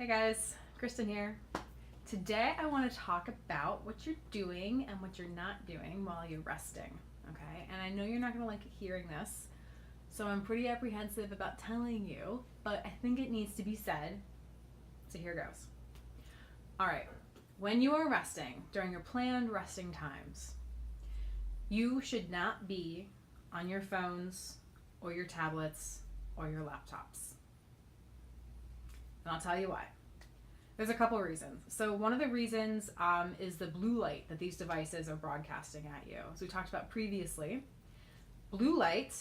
Hey guys, Kristen here. Today I want to talk about what you're doing and what you're not doing while you're resting, okay? And I know you're not going to like hearing this, so I'm pretty apprehensive about telling you, but I think it needs to be said, so here goes. All right, when you are resting during your planned resting times, you should not be on your phones or your tablets or your laptops. And I'll tell you why. There's a couple of reasons. So one of the reasons is the blue light that these devices are broadcasting at you. As we talked about previously, blue light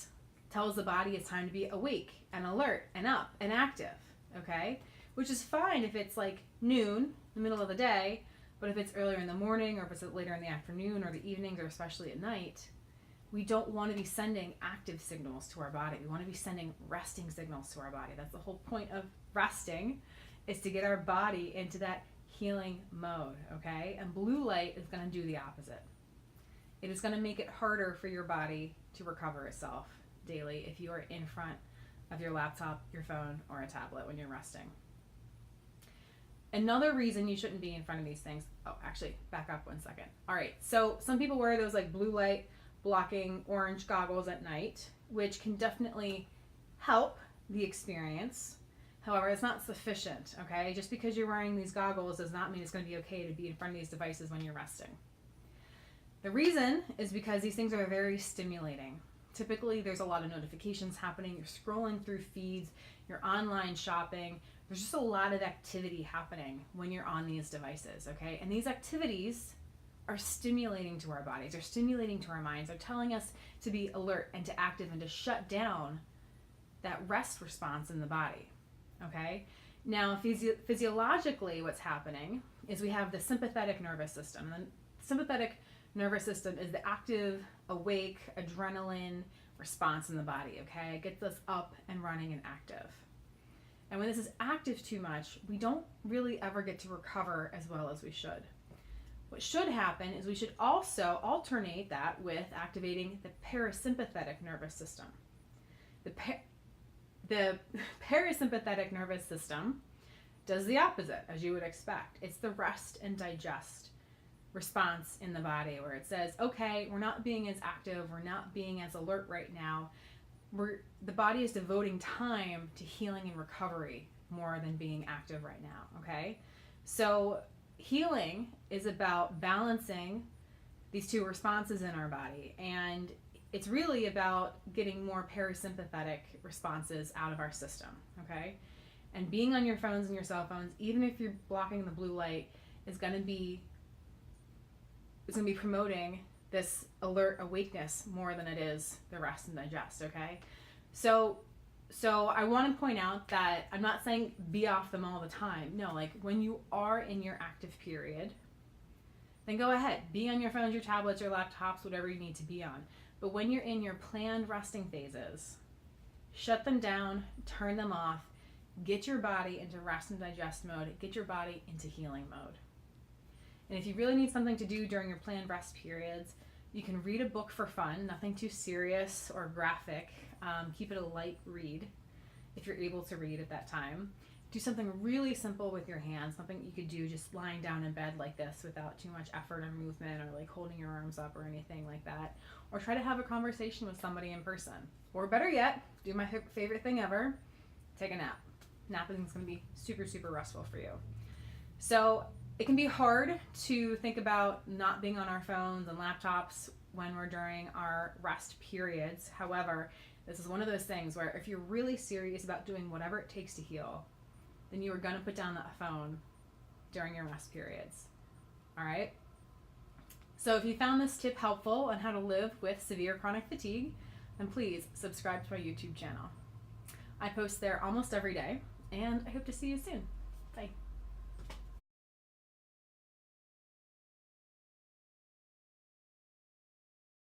tells the body it's time to be awake and alert and up and active, okay? Which is fine if it's like noon, the middle of the day, but if it's earlier in the morning or if it's later in the afternoon or the evenings or especially at night, we don't want to be sending active signals to our body. We want to be sending resting signals to our body. That's the whole point of resting, is to get our body into that healing mode, okay? And blue light is going to do the opposite. It is going to make it harder for your body to recover itself daily if you are in front of your laptop, your phone, or a tablet when you're resting. Another reason you shouldn't be in front of these things, actually, back up 1 second. All right, so some people wear those like blue light blocking orange goggles at night, which can definitely help the experience. However, it's not sufficient, okay? Just because you're wearing these goggles does not mean it's going to be okay to be in front of these devices when you're resting. The reason is because these things are very stimulating. Typically, there's a lot of notifications happening. You're scrolling through feeds, you're online shopping. There's just a lot of activity happening when you're on these devices, okay? And these activities are stimulating to our bodies, they're stimulating to our minds, they're telling us to be alert and to active and to shut down that rest response in the body, okay? Now, physiologically, what's happening is we have the sympathetic nervous system. The sympathetic nervous system is the active, awake, adrenaline response in the body, okay? It gets us up and running and active. And when this is active too much, we don't really ever get to recover as well as we should. What should happen is we should also alternate that with activating the parasympathetic nervous system. The parasympathetic nervous system does the opposite, as you would expect. It's the rest and digest response in the body where it says, okay, we're not being as active, we're not being as alert right now. The body is devoting time to healing and recovery more than being active right now, okay? So healing is about balancing these two responses in our body, and it's really about getting more parasympathetic responses out of our system, okay? And being on your phones and your cell phones, even if you're blocking the blue light, is going to be promoting this alert awakeness more than it is the rest and digest, okay? So I want to point out that I'm not saying be off them all the time. No, like when you are in your active period, then go ahead. Be on your phones, your tablets, your laptops, whatever you need to be on. But when you're in your planned resting phases, shut them down, turn them off, get your body into rest and digest mode, get your body into healing mode. And if you really need something to do during your planned rest periods, you can read a book for fun, nothing too serious or graphic. Keep it a light read if you're able to read at that time. Do something really simple with your hands, something you could do just lying down in bed like this without too much effort or movement or like holding your arms up or anything like that. Or try to have a conversation with somebody in person. Or better yet, do my favorite thing ever, take a nap. Napping is going to be super, super restful for you. So it can be hard to think about not being on our phones and laptops when we're during our rest periods. However, this is one of those things where if you're really serious about doing whatever it takes to heal, then you are going to put down that phone during your rest periods. All right? So if you found this tip helpful on how to live with severe chronic fatigue, then please subscribe to my YouTube channel. I post there almost every day, and I hope to see you soon. Bye.